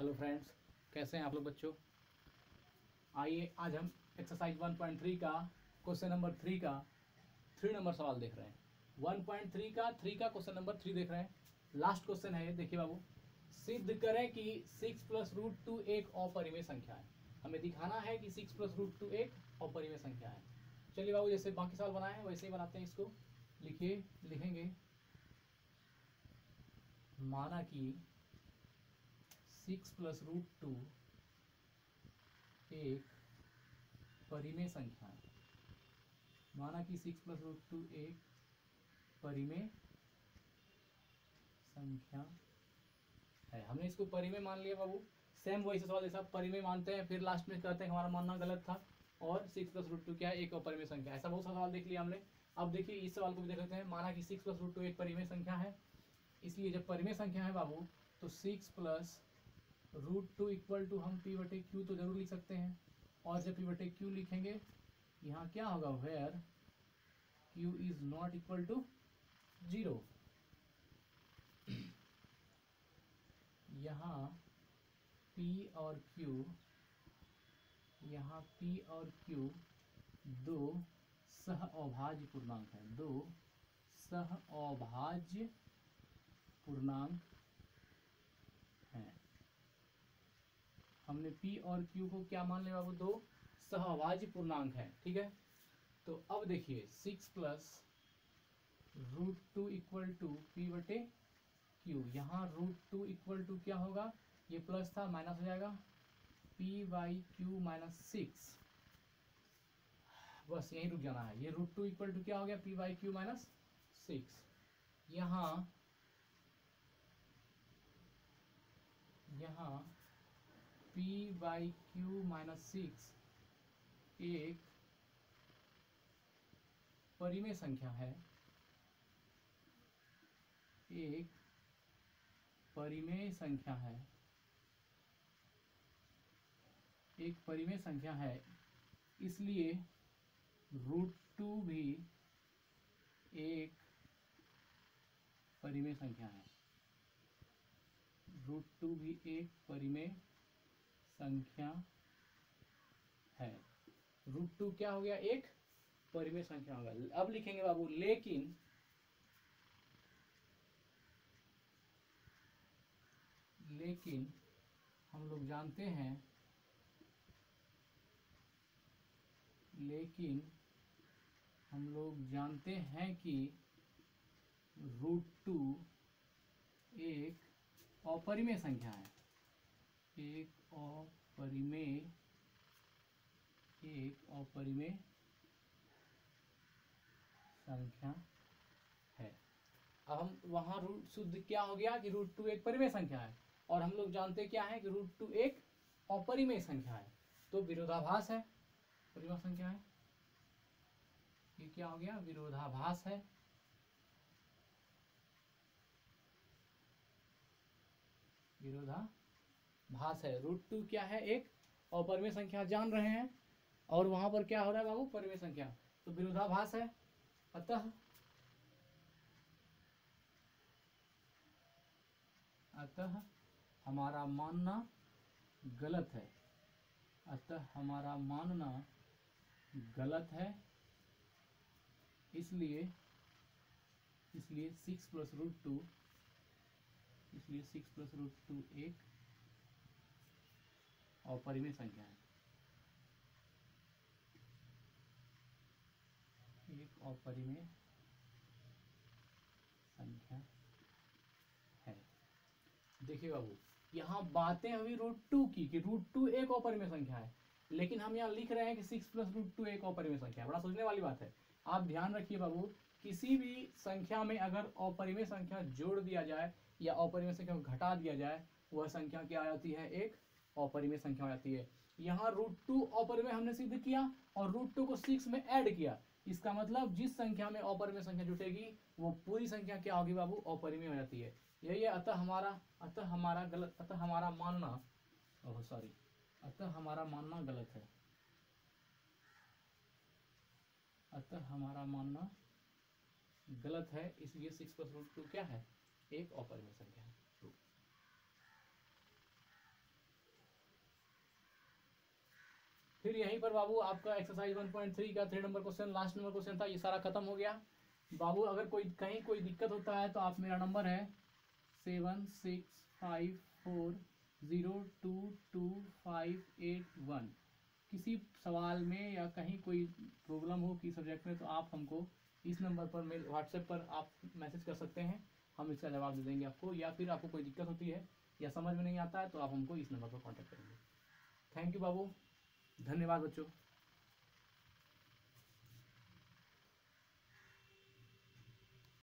Hello friends, कैसे हैं आप लोग बच्चों। आइए आज हम एक्सरसाइज 1.3 का क्वेश्चन नंबर 3 का 3 नंबर सवाल देख रहे हैं। 1.3 का 3 का क्वेश्चन नंबर 3 देख रहे हैं। लास्ट क्वेश्चन है ये, देखिए बाबू। सिद्ध करें कि 6 + √2 एक अपरिमेय संख्या है। हमें दिखाना है कि 6 + √2 एक अपरिमेय संख्या है। चलिए बाबू, जैसे बाकी सवाल बनाए हैं वैसे ही बनाते हैं इसको। लिखिए, लिखेंगे माना कि 6 + √2 एक परिमेय संख्या है। माना कि 6 + √2 एक परिमेय संख्या है। हमने इसको परिमेय मान लिया बाबू। सेम वही सवाल जैसा परिमेय मानते हैं, फिर लास्ट में कहते हैं हमारा मानना गलत था और 6 + √2 क्या है, एक अपरिमेय संख्या। ऐसा बहुत सा सवाल देख लिया हमने। अब देखिए इस सवाल को भी देख लेते हैं। माना कि 6 + √2 एक परिमेय संख्या है, इसलिए जब परिमेय संख्या है बाबू तो 6 + √2 = हम P/Q तो जरूर लिख सकते हैं। और जब P/Q लिखेंगे यहाँ क्या होगा, where Q is not equal to 0। यहाँ P और Q, यहाँ P और Q दो सह अभाज्य पूर्णांक है। दो सह अभाज्य पूर्णांक हैं। हमने P और Q को क्या मान लिया बाबू, दो सहअभाज्य पूर्णांक है। ठीक है, तो अब देखिए 6 + √2 = P/Q। यहाँ √2 = क्या होगा, ये प्लस था माइनस हो जाएगा P/Q - 6। बस यहीं रुक जाना है। ये √2 = क्या हो गया, P/Q - 6। यहाँ P/Q - 6 एक परिमेय संख्या है। एक परिमेय संख्या है। एक परिमेय संख्या है, इसलिए √2 भी एक परिमेय संख्या है। √2 भी एक परिमेय संख्या है। √2 क्या हो गया, एक परिमेय संख्या होगा। अब लिखेंगे बाबू, लेकिन हम लोग जानते हैं, कि √2 एक अपरिमेय संख्या है। एक अपरिमेय संख्या है। अब हम वहां शुद्ध क्या हो गया कि √2 एक परिमेय संख्या है, और हम लोग जानते क्या है कि √2 एक अपरिमेय संख्या है। तो विरोधाभास है, परिमेय संख्या है। ये क्या हो गया, विरोधाभास है। विरोधाभास है। √2 क्या है, एक अपरिमेय संख्या जान रहे हैं, और वहां पर क्या हो रहा है बाबू, परिमेय संख्या। तो विरोधाभास है। अतः हमारा मानना गलत है। इसलिए 6 + √2 एक अपरिमेय संख्या है। एक अपरिमेय संख्या है। देखिए बाबू, यहाँ बातें हुई √2 की कि √2 एक अपरिमेय संख्या है, लेकिन हम यहाँ लिख रहे हैं कि 6 + √2 एक अपरिमेय संख्या है। बड़ा सोचने वाली बात है। आप ध्यान रखिए बाबू, किसी भी संख्या में अगर अपरिमेय संख्या जोड़ दिया जाए या अपरिमेय संख्या को घटा दिया जाए, वह संख्या क्या आ जाती है, एक अपरिमेय संख्या हो जाती है। यहाँ √2 अपरिमेय हमने सिद्ध किया और √2 को 6 में ऐड किया। इसका मतलब जिस संख्या में अपरिमेय संख्या जुटेगी वो पूरी संख्या क्या होगी बाबू, अपरिमेय हो जाती है। यही है। अतः हमारा मानना गलत है। इसलिए 6 + √2 क्या है, एक अपरिमेय संख्या है। फिर यहीं पर बाबू आपका एक्सरसाइज 1.3 का 3 number question, last number question था, ये सारा खत्म हो गया बाबू। अगर कोई कहीं कोई दिक्कत होता है तो आप, मेरा नंबर है 7654022581। किसी सवाल में या कहीं कोई प्रॉब्लम हो किसी सब्जेक्ट में तो आप हमको इस नंबर पर, मेरे व्हाट्सएप पर आप मैसेज कर सकते हैं, हम इसका जवाब दे देंगे आपको। या फिर आपको कोई दिक्कत होती है या समझ में नहीं आता है तो आप हमको इस नंबर पर कॉन्टैक्ट करेंगे। थैंक यू बाबू, धन्यवाद बच्चों।